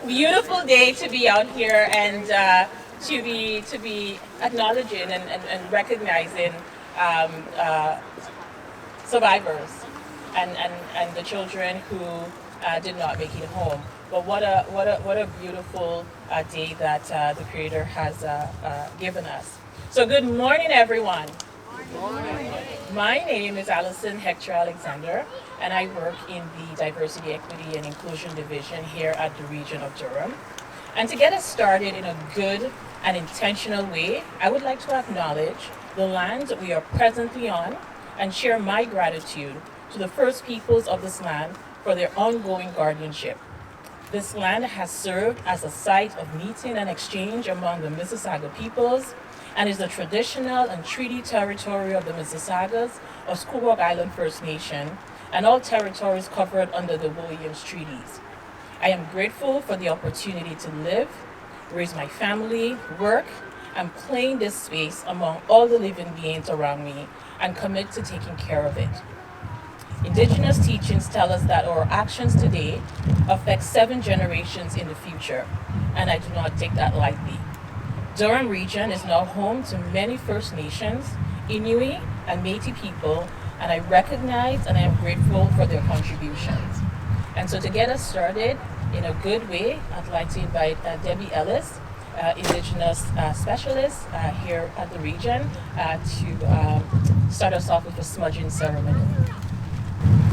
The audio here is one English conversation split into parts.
beautiful day to be out here and to be acknowledging and recognizing survivors and the children who did not make it home. But what a beautiful day that the Creator has given us. So good morning, everyone. Good morning. My name is Allison Hector Alexander, and I work in the Diversity, Equity, and Inclusion Division here at the Region of Durham. And to get us started in a good and intentional way, I would like to acknowledge the land we are presently on and share my gratitude to the First Peoples of this land for their ongoing guardianship. This land has served as a site of meeting and exchange among the Mississauga peoples and is the traditional and treaty territory of the Mississaugas of Scugog Island First Nation and all territories covered under the Williams Treaties. I am grateful for the opportunity to live, raise my family, work, and play in this space among all the living beings around me and commit to taking care of it. Indigenous teachings tell us that our actions today affect 7 generations in the future, and I do not take that lightly. Durham Region is now home to many First Nations, Inuit, and Métis people, and I recognize and I am grateful for their contributions. And so to get us started in a good way, I'd like to invite Debbie Ellis, Indigenous specialist here at the region, to start us off with a smudging ceremony.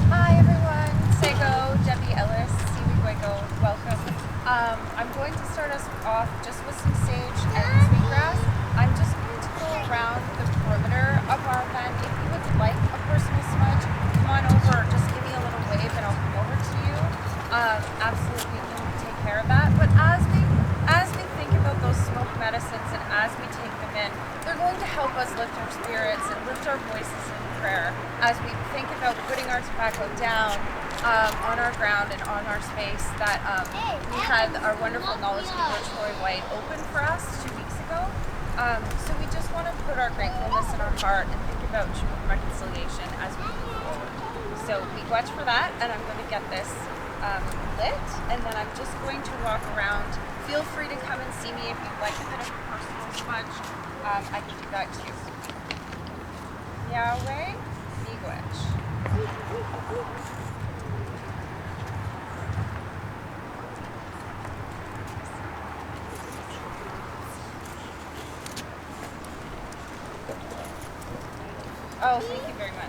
Hi everyone, Sego, Debbie Ellis, Siwigwego, welcome. I'm going to start us off just with some sage and sweetgrass. I'm just going to go around the perimeter of our event. If you would like a personal smudge, come on over, just give me a little wave and I'll come over to you. Absolutely, we can take care of that. But as we think about those smoke medicines and as we take them in, they're going to help us lift our spirits and lift our voices in prayer as we think about putting our tobacco down on our ground and on our space. That we had our wonderful knowledge keeper Troy White open for us 2 weeks ago. So we just want to put our gratefulness in our heart and think about truth and reconciliation as we move forward. So we watch for that, and I'm going to get this lit, and then I'm just going to walk around. Feel free to come and see me if you'd like a bit of a personal smudge. I can do that too. Yahweh, Miigwech. Oh, thank you very much.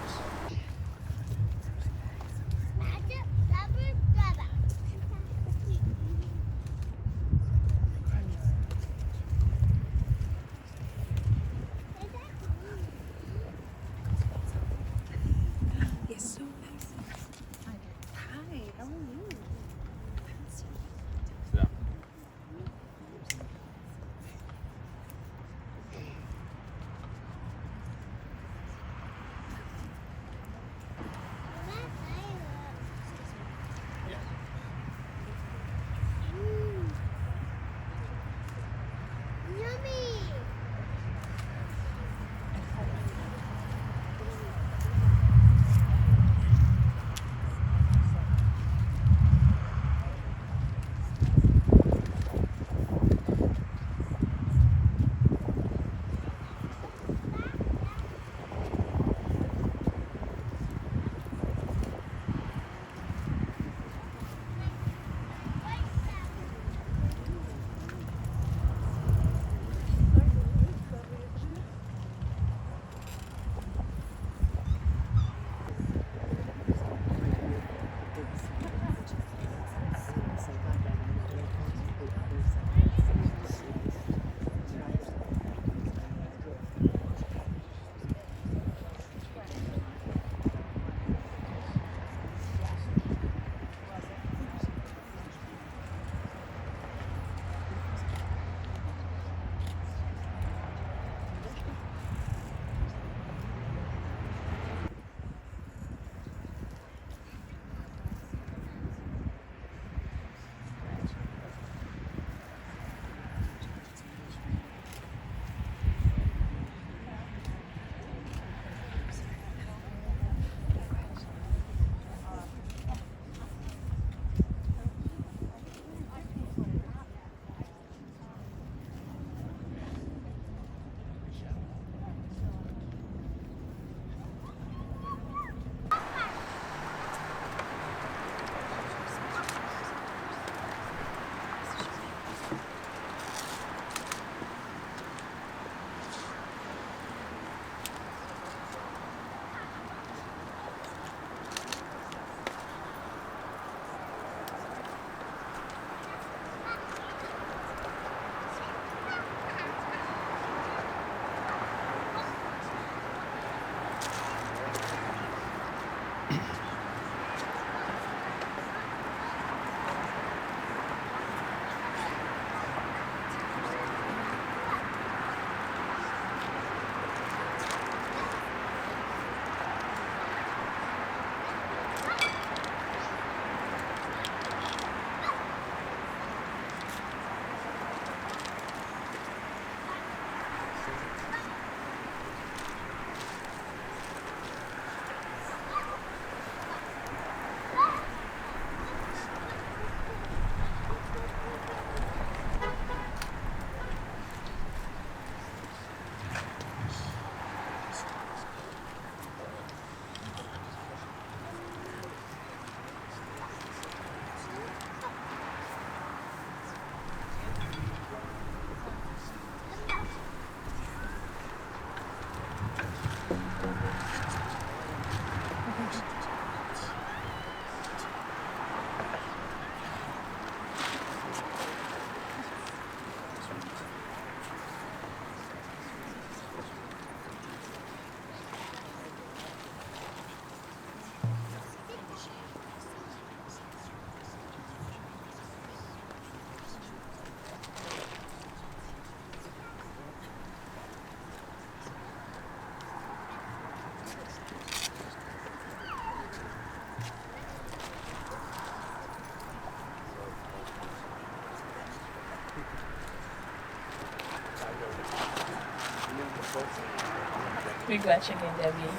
We got you again, Debbie.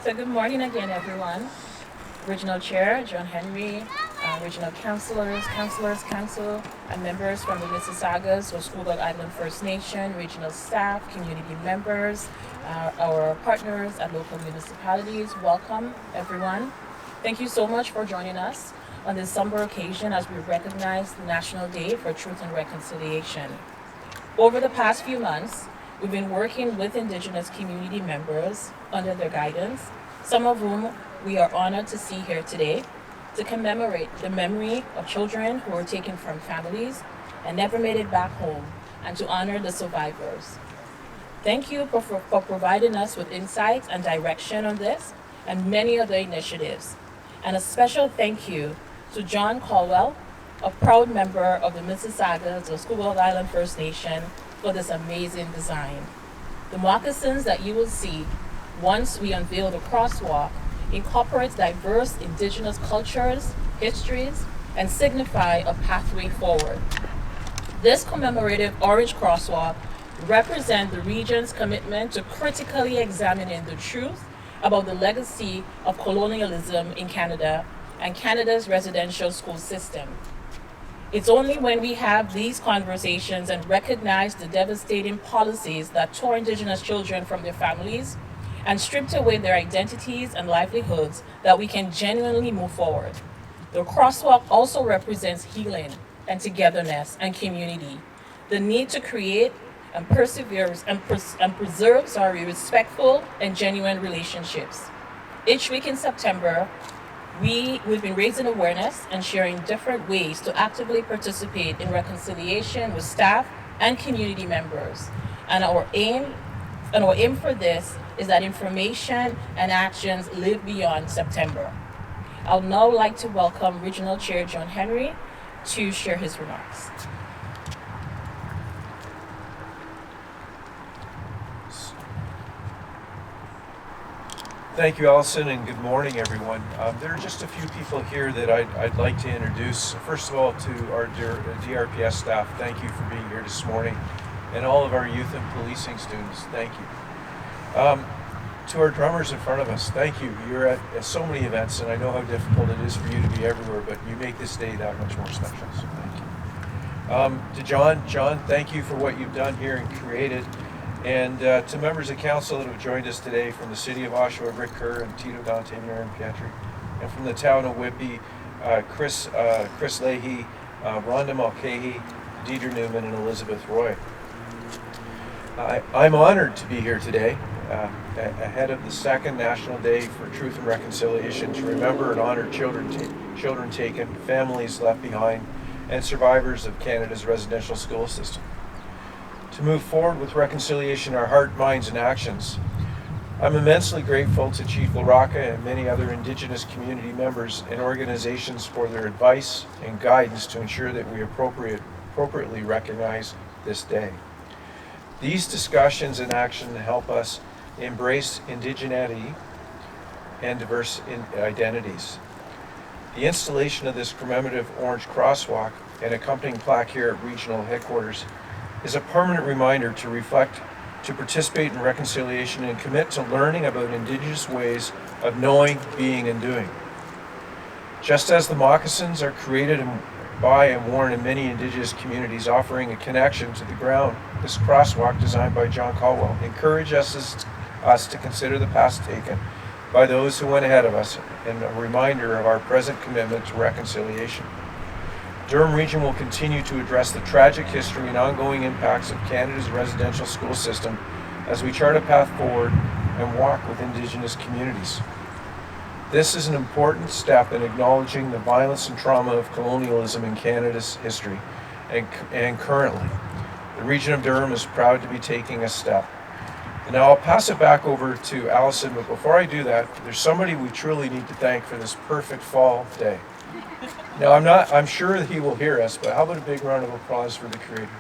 So good morning again, everyone. Regional Chair, John Henry, Regional Councilors, Council, and members from the Mississaugas or Scugog Island First Nation, regional staff, community members, our partners at local municipalities. Welcome, everyone. Thank you so much for joining us on this somber occasion as we recognize the National Day for Truth and Reconciliation. Over the past few months, we've been working with Indigenous community members under their guidance, some of whom we are honored to see here today, to commemorate the memory of children who were taken from families and never made it back home, and to honor the survivors. Thank you for providing us with insights and direction on this and many other initiatives. And a special thank you to Jon Colwell, a proud member of the Mississaugas of Scugog Island First Nation, for this amazing design. The moccasins that you will see once we unveil the crosswalk incorporates diverse Indigenous cultures, histories, and signify a pathway forward. This commemorative orange crosswalk represents the region's commitment to critically examining the truth about the legacy of colonialism in Canada and Canada's residential school system. It's only when we have these conversations and recognize the devastating policies that tore Indigenous children from their families and stripped away their identities and livelihoods that we can genuinely move forward. The crosswalk also represents healing and togetherness and community, the need to create and persevere and preserve respectful and genuine relationships. Each week in September, we've been raising awareness and sharing different ways to actively participate in reconciliation with staff and community members. And our aim for this is that information and actions live beyond September. I'd now like to welcome Regional Chair Jon Henry to share his remarks. Thank you, Allison, and good morning, everyone. There are just a few people here that I'd like to introduce. First of all, to our DRPS staff, thank you for being here this morning, and all of our youth and policing students, thank you. To our drummers in front of us, thank you. You're at so many events, and I know how difficult it is for you to be everywhere, but you make this day that much more special, so thank you. To John, thank you for what you've done here and created. And to members of council that have joined us today from the city of Oshawa, Rick Kerr and Tito Dante and Aaron Pietri, and from the town of Whitby, Chris Leahy, Rhonda Mulcahy, Deidre Newman, and Elizabeth Roy. I'm honored to be here today, ahead of the second National Day for Truth and Reconciliation, to remember and honor children taken, families left behind, and survivors of Canada's residential school system. To move forward with reconciliation in our heart, minds, and actions. I'm immensely grateful to Chief LaRocca and many other Indigenous community members and organizations for their advice and guidance to ensure that we appropriately recognize this day. These discussions and action help us embrace indigeneity and diverse identities. The installation of this commemorative orange crosswalk and accompanying plaque here at Regional Headquarters is a permanent reminder to reflect, to participate in reconciliation, and commit to learning about Indigenous ways of knowing, being, and doing. Just as the moccasins are created by and worn in many Indigenous communities, offering a connection to the ground, this crosswalk designed by Jon Colwell encourages us to consider the past taken by those who went ahead of us and a reminder of our present commitment to reconciliation. Durham Region will continue to address the tragic history and ongoing impacts of Canada's residential school system as we chart a path forward and walk with Indigenous communities. This is an important step in acknowledging the violence and trauma of colonialism in Canada's history and currently. The Region of Durham is proud to be taking a step. And now I'll pass it back over to Allison, but before I do that, there's somebody we truly need to thank for this perfect fall day. Now, I'm sure that he will hear us, but how about a big round of applause for the creator?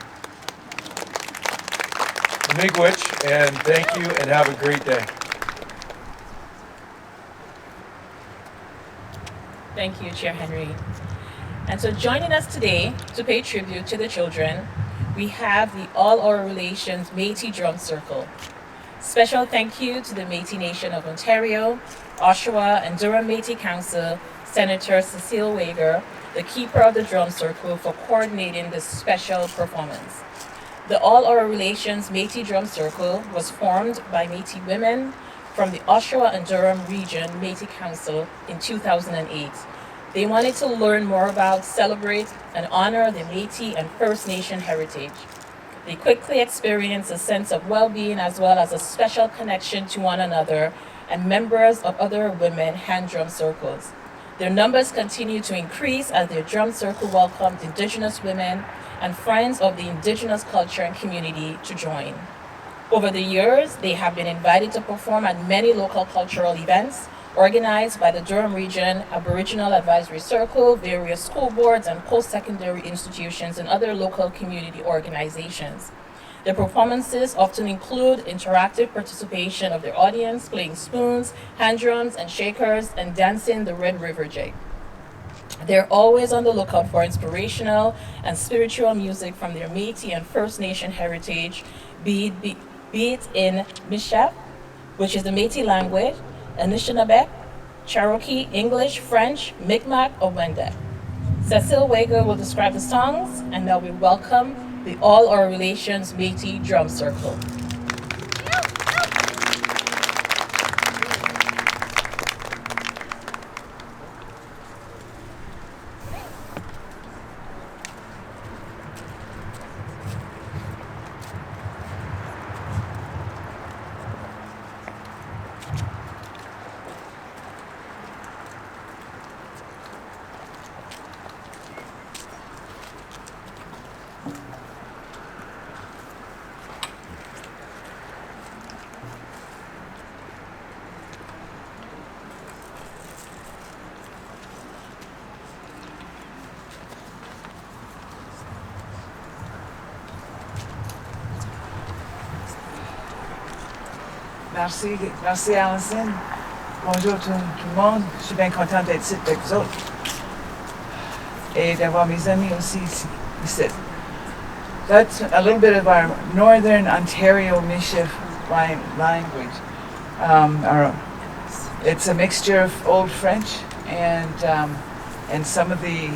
Miigwech, and thank you, and have a great day. Thank you, Chair Henry. And so joining us today to pay tribute to the children, we have the All Our Relations Métis Drum Circle. Special thank you to the Métis Nation of Ontario, Oshawa and Durham Métis Council, Senator Cecile Wager, the keeper of the drum circle, for coordinating this special performance. The All Our Relations Métis Drum Circle was formed by Métis women from the Oshawa and Durham Region Métis Council in 2008. They wanted to learn more about, celebrate, and honor the Métis and First Nation heritage. They quickly experienced a sense of well-being as well as a special connection to one another and members of other women hand drum circles. Their numbers continue to increase as their drum circle welcomed Indigenous women and friends of the Indigenous culture and community to join. Over the years, they have been invited to perform at many local cultural events organized by the Durham Region Aboriginal Advisory Circle, various school boards and post-secondary institutions, and other local community organizations. Their performances often include interactive participation of their audience, playing spoons, hand drums, and shakers, and dancing the Red River Jig. They're always on the lookout for inspirational and spiritual music from their Métis and First Nation heritage, be it in Mishaf, which is the Métis language, Anishinaabe, Cherokee, English, French, Mi'kmaq, or Wendat. Cecile Wager will describe the songs, and now we welcome the All Our Relations Métis Drum Circle. Merci Alison. Bonjour tout le monde. Je suis bien contente d'être ici avec vous autres et d'avoir mes amis aussi ici. That's a little bit of our Northern Ontario Michif language. It's a mixture of Old French and some of the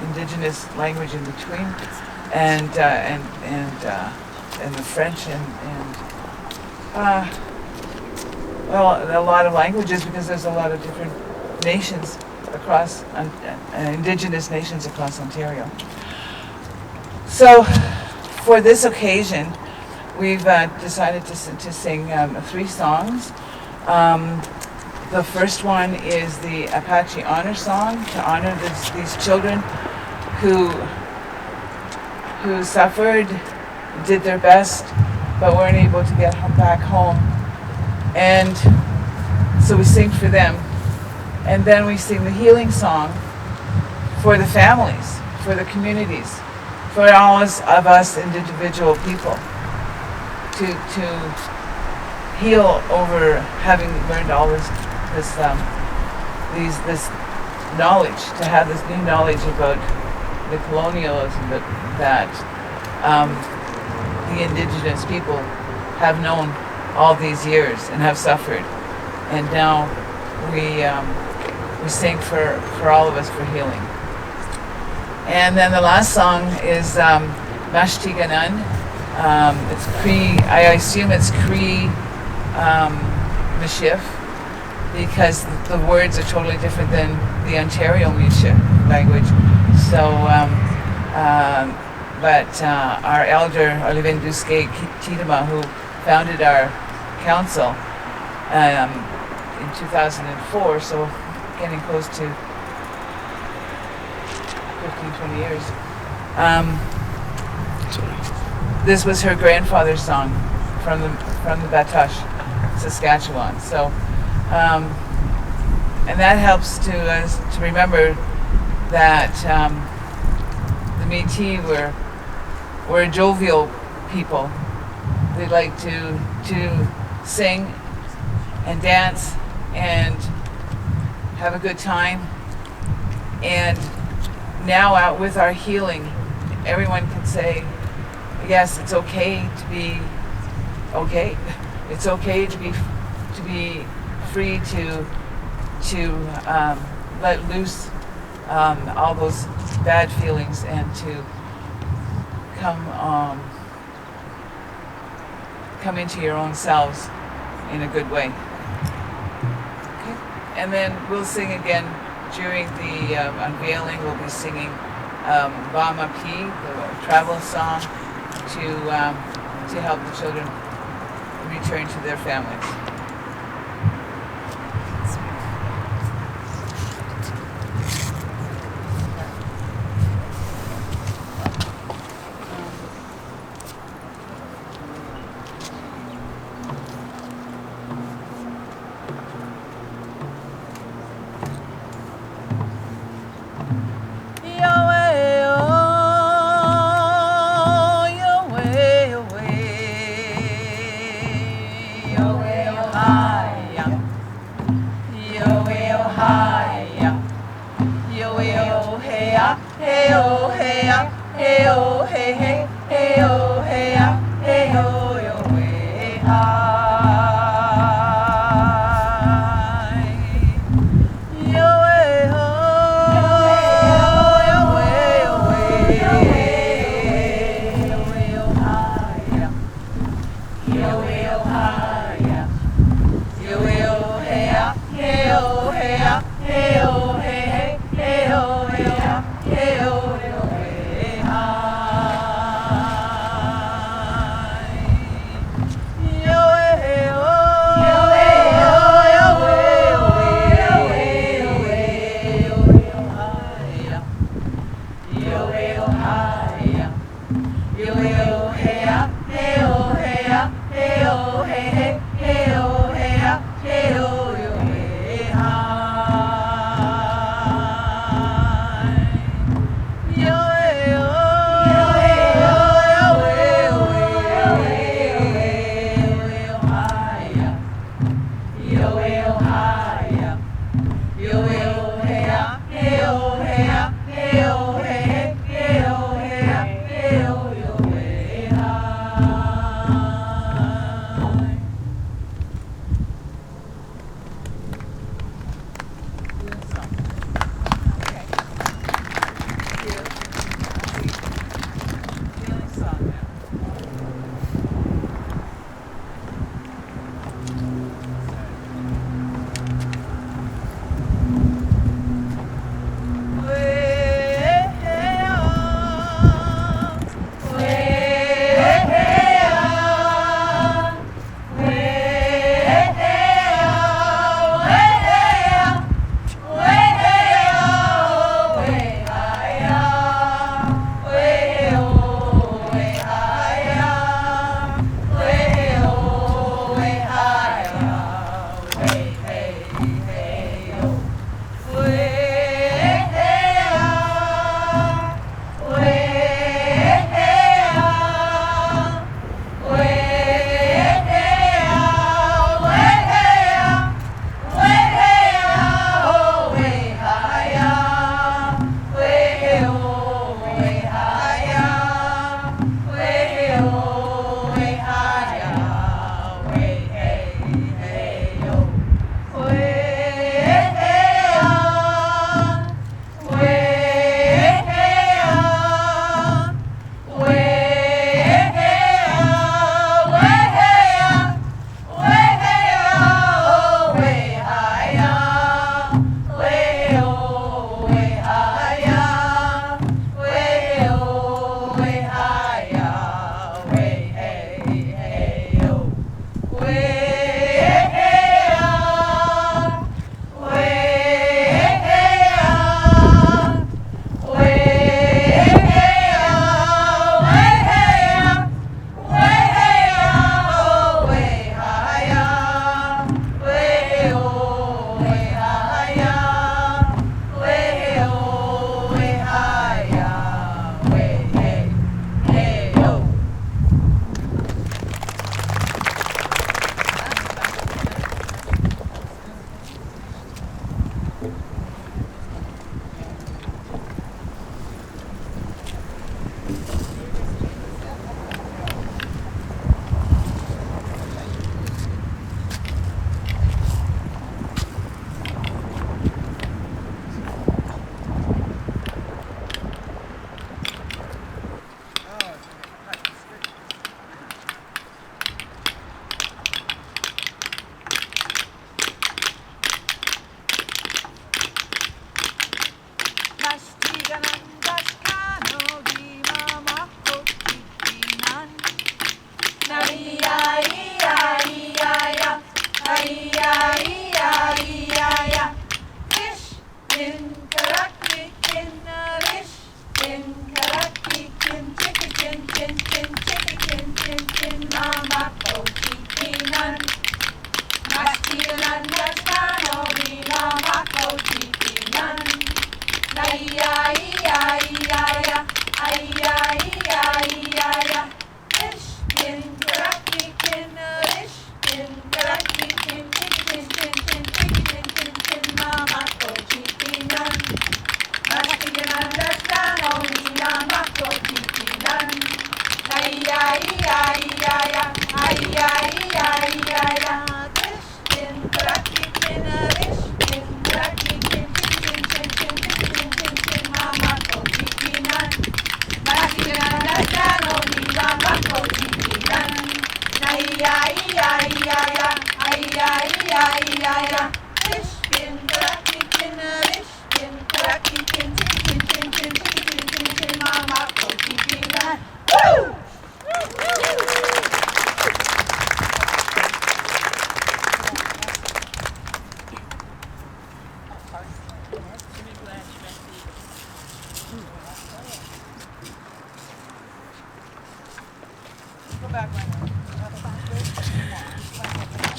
Indigenous language in between, and the French well, a lot of languages, because there's a lot of different nations across, Indigenous nations across Ontario. So, for this occasion, we've decided to sing 3 songs. The first one is the Apache Honor Song, to honor these children who suffered, did their best, but weren't able to get back home. And so we sing for them. And then we sing the healing song for the families, for the communities, for all of us individual people to heal over having learned all this knowledge, to have this new knowledge about the colonialism that the Indigenous people have known all these years and have suffered, and now we sing for all of us for healing. And then the last song is Mashtiganan. It's Cree. I assume it's Cree Mishif, because the words are totally different than the Ontario Mishif language. So, but our elder Olivine Duskay Tidama, who founded our council in 2004, so getting close to 15-20 years. This was her grandfather's song from the Batoche, Saskatchewan. So, and that helps to remember that the Métis were a jovial people. They like to sing and dance and have a good time. And now, out with our healing, everyone can say, yes, it's okay to be okay. It's okay to be free to let loose all those bad feelings and to come into your own selves in a good way. Okay. And then we'll sing again during the unveiling. We'll be singing Bama P, the travel song, to help the children return to their families.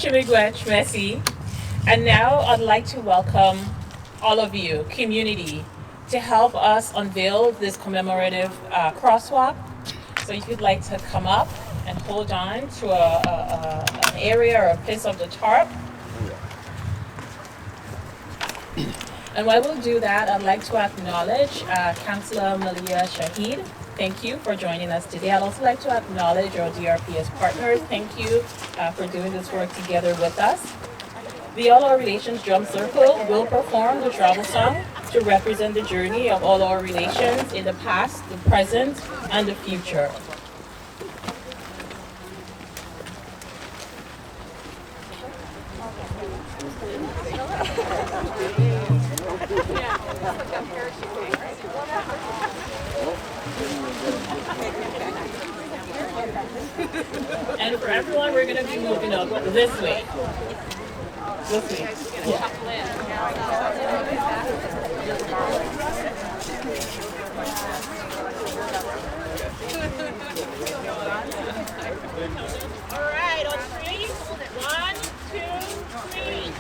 Chimigwech, Messi. And now I'd like to welcome all of you, community, to help us unveil this commemorative crosswalk. So if you'd like to come up and hold on to an area or a piece of the tarp. And while we'll do that, I'd like to acknowledge Councillor Malia Shahid. Thank you for joining us today. I'd also like to acknowledge our DRPS partners. Thank you for doing this work together with us. The All Our Relations Drum Circle will perform the travel song to represent the journey of all our relations in the past, the present, and the future. And for everyone, we're going to be moving up this way. This way. Yeah. All right, on three. 1, 2, 3.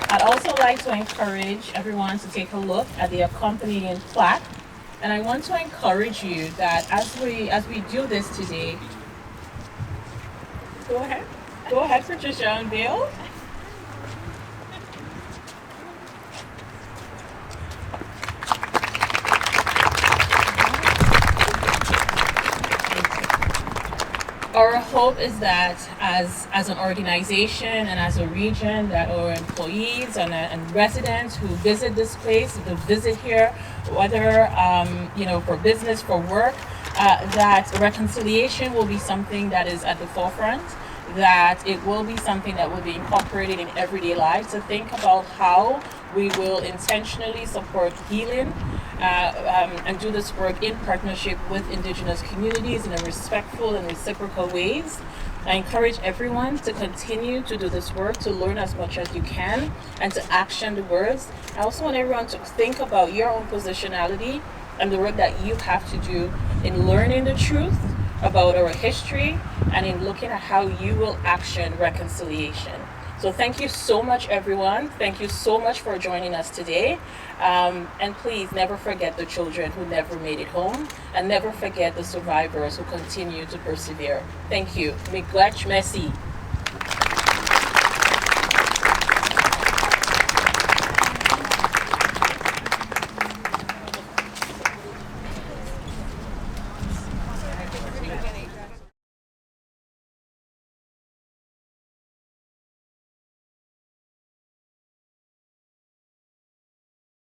I'd also like to encourage everyone to take a look at the accompanying plaque. And I want to encourage you that as we do this today, go ahead, Patricia, unveil. Our hope is that as an organization and as a region, that our employees and residents who visit this place, who visit here, whether for business, for work, that reconciliation will be something that is at the forefront, that it will be something that will be incorporated in everyday life, to think about how we will intentionally support healing and do this work in partnership with Indigenous communities in a respectful and reciprocal ways. I encourage everyone to continue to do this work, to learn as much as you can, and to action the words. I also want everyone to think about your own positionality and the work that you have to do in learning the truth about our history and in looking at how you will action reconciliation. So thank you so much, everyone. Thank you so much for joining us today. And please never forget the children who never made it home, and never forget the survivors who continue to persevere. Thank you. Miigwech Messi.